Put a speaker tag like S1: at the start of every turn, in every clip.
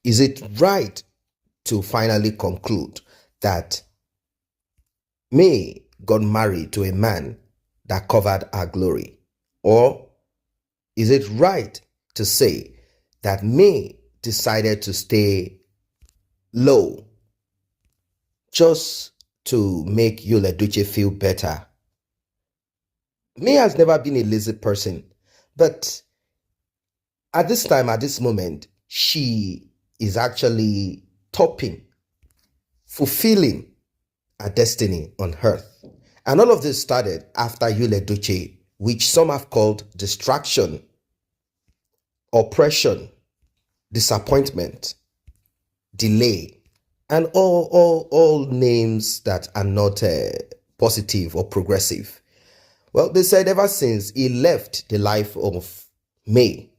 S1: Is it right to finally conclude that May got married to a man that covered her glory? Or is it right to say that May decided to stay low just to make Edochie feel better? May has never been a lazy person, but at this time, at this moment, she is actually topping, fulfilling her destiny on earth. And all of this started after Edochie, which some have called distraction, oppression, disappointment, delay, and all names that are not positive or progressive. Well, they said ever since he left the life of May,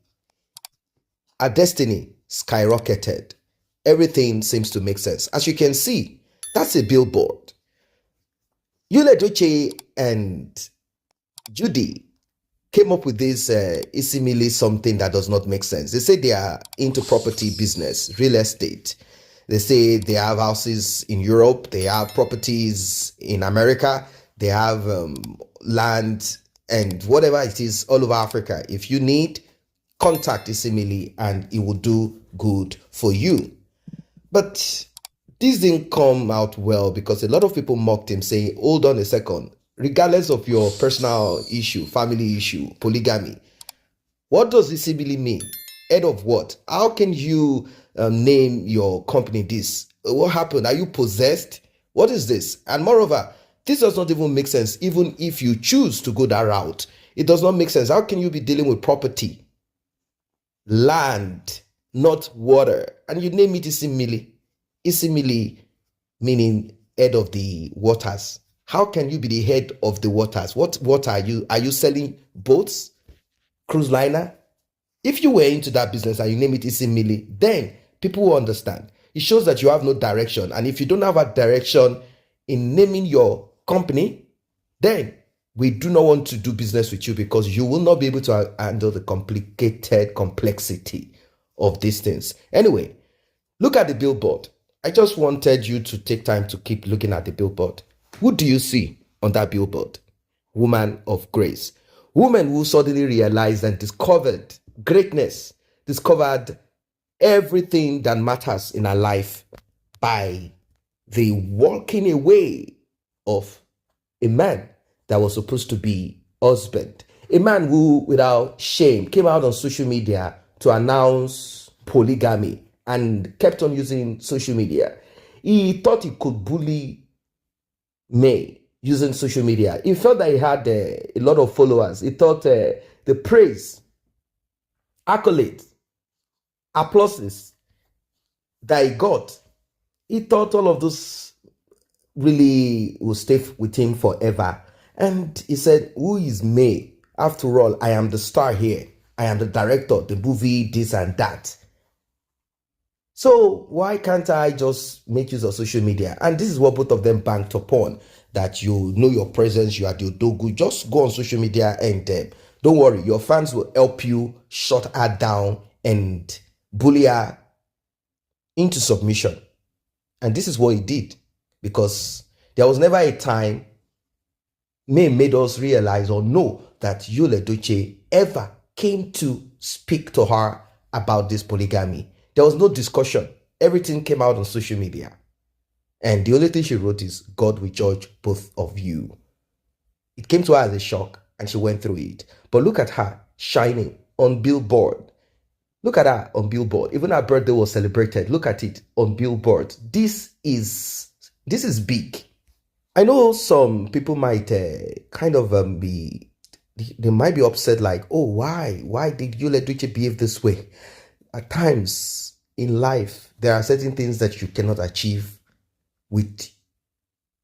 S1: her destiny skyrocketed. Everything seems to make sense. As you can see, that's a billboard. Edochie and Judy came up with this seemingly something that does not make sense. They say they are into property business, real estate. They say they have houses in Europe, they have properties in America, they have land and whatever it is all over Africa. If you need, contact Isimili and it will do good for you. But this didn't come out well because a lot of people mocked him, saying, hold on a second, regardless of your personal issue, family issue, polygamy, what does Isimili mean? Head of what? How can you name your company this? What happened? Are you possessed? What is this? And moreover, this does not even make sense. Even if you choose to go that route, it does not make sense. How can you be dealing with property, land, not water, and you name it Isimili? Isimili meaning head of the waters. How can you be the head of the waters? What are you? Are you selling boats, cruise liner? If you were into that business and you name it Isimili, then people will understand. It shows that you have no direction. And if you don't have a direction in naming your company, then we do not want to do business with you because you will not be able to handle the complicated complexity of these things. Anyway, look at the billboard. I just wanted you to take time to keep looking at the billboard. Who do you see on that billboard? Woman of grace. Woman who suddenly realized and discovered greatness, discovered everything that matters in her life by the walking away of a man that was supposed to be husband. A man who, without shame, came out on social media to announce polygamy and kept on using social media. He thought he could bully May using social media. He felt that he had a lot of followers. He thought the praise, accolades, applauses that he got, he thought all of those really will stay with him forever. And he said, who is May? After all, I am the star here. I am the director, the movie, this and that. So why can't I just make use of social media? And this is what both of them banked upon, that you know your presence, you are the Odogu. Just go on social media and don't worry, your fans will help you shut her down and bully her into submission. And this is what he did, because there was never a time May made us realize or know that Edochie ever came to speak to her about this polygamy. There was no discussion. Everything came out on social media. And the only thing she wrote is, God will judge both of you. It came to her as a shock and she went through it. But look at her shining on Billboard. Look at her on Billboard. Even her birthday was celebrated. Look at it on Billboard. This is big. I know some people might kind of they might be upset, like, oh, why did Edochie behave this way? At times in life, there are certain things that you cannot achieve with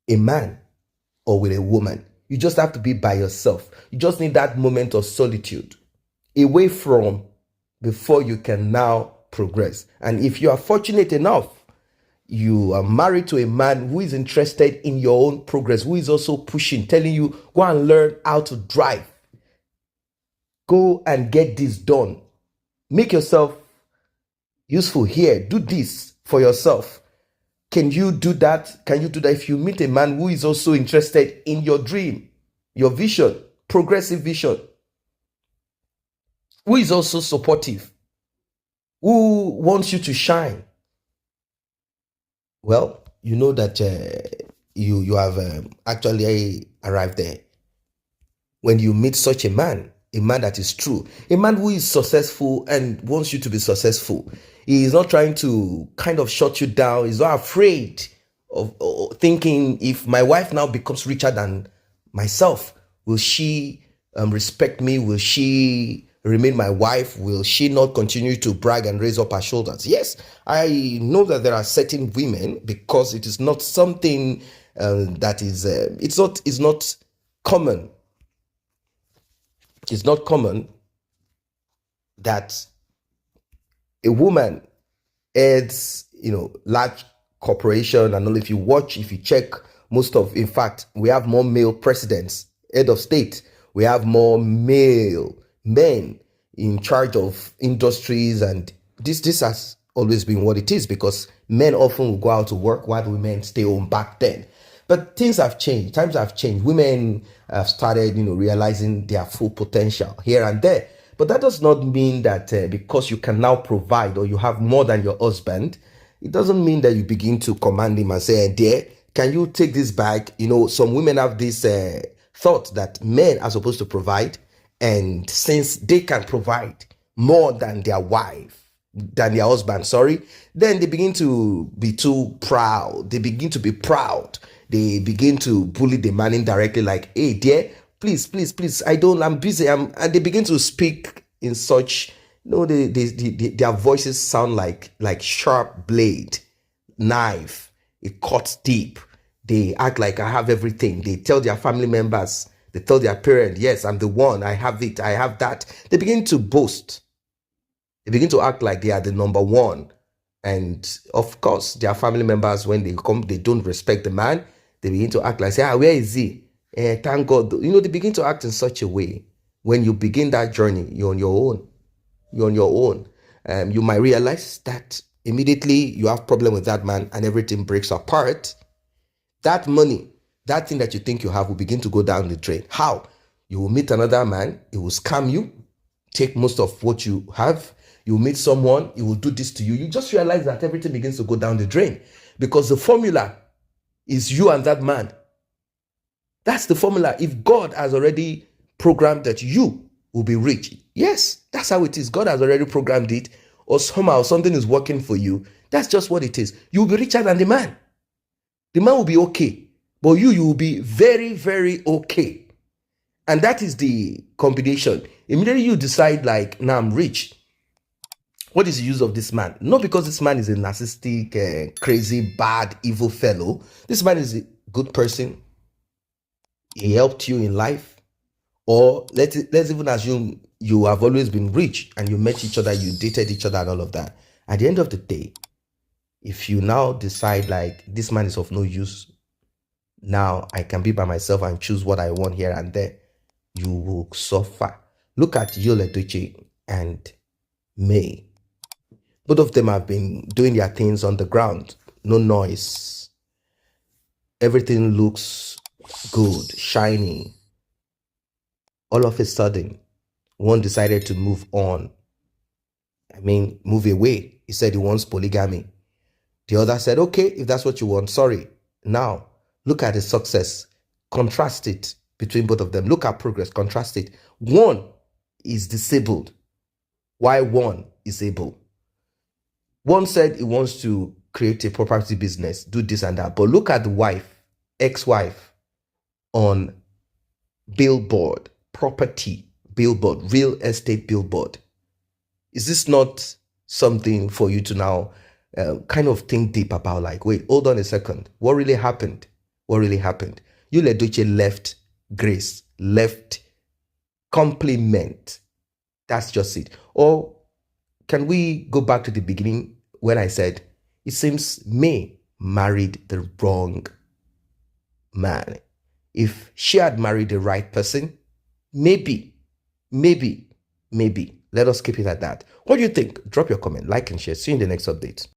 S1: a man or with a woman. You just have to be by yourself. You just need that moment of solitude away from before you can now progress. And if you are fortunate enough, you are married to a man who is interested in your own progress, who is also pushing, telling you, go and learn how to drive. Go and get this done. Make yourself useful here. Do this for yourself. Can you do that? Can you do that if you meet a man who is also interested in your dream, your vision, progressive vision, who is also supportive, who wants you to shine? Well, you know that you have actually arrived there. When you meet such a man that is true, a man who is successful and wants you to be successful, he is not trying to kind of shut you down. He's not afraid of thinking, if my wife now becomes richer than myself, will she respect me? Will she remain my wife? Will she not continue to brag and raise up her shoulders? Yes, I know that there are certain women, because it is not something that is it's not common. It's not common that a woman heads, large corporation and all. If you check, in fact, we have more male presidents, head of state. We have more male men in charge of industries, and this has always been what it is, because men often will go out to work while women stay home back then. But things have changed. Times have changed. Women have started, realizing their full potential here and there. But that does not mean that because you can now provide, or you have more than your husband, it doesn't mean that you begin to command him and say, dear, can you take this bag? Some women have this thought that men are supposed to provide. And since they can provide more than their husband, then they begin to be too proud. They begin to be proud. They begin to bully the man indirectly, like, hey, dear, please, I'm busy. And they begin to speak in such, their voices sound like sharp blade, knife. It cuts deep. They act like I have everything. They tell their family members, they tell their parents, yes, I'm the one, I have it, I have that. They begin to boast. They begin to act like they are the number one. And of course, their family members, when they come, they don't respect the man. They begin to act like, say, where is he? Thank God. They begin to act in such a way. When you begin that journey, you're on your own. You're on your own. You might realize that immediately you have problem with that man and everything breaks apart. That money, that thing that you think you have, will begin to go down the drain. How? You will meet another man, he will scam you, take most of what you have. You will meet someone, he will do this to you. You just realize that everything begins to go down the drain, because the formula is you and that man. That's the formula. If God has already programmed that you will be rich, yes, that's how it is. God has already programmed it, or somehow something is working for you. That's just what it is. You will be richer than the man. The man will be okay, but you will be very, very okay. And that is the combination. Immediately you decide, like, now I'm rich. What is the use of this man? Not because this man is a narcissistic, crazy, bad, evil fellow. This man is a good person. He helped you in life. Or let's even assume you have always been rich and you met each other, you dated each other and all of that. At the end of the day, if you now decide, like, this man is of no use, now I can be by myself and choose what I want here and there, you will suffer. Look at Edochie and May. Both of them have been doing their things on the ground. No noise. Everything looks good, shiny. All of a sudden, one decided to move on. Move away. He said he wants polygamy. The other said, okay, if that's what you want, sorry. Now, look at the success. Contrast it between both of them. Look at progress. Contrast it. One is disabled, while one is able. One said he wants to create a property business, do this and that. But look at the wife, ex-wife, on Billboard, property Billboard, real estate Billboard. Is this not something for you to now kind of think deep about? Like, wait, hold on a second. What really happened? What really happened? Edochie left grace, left compliment. That's just it. Or can we go back to the beginning when I said, it seems May married the wrong man. If she had married the right person, maybe, Let us keep it at that. What do you think? Drop your comment, like and share. See you in the next update.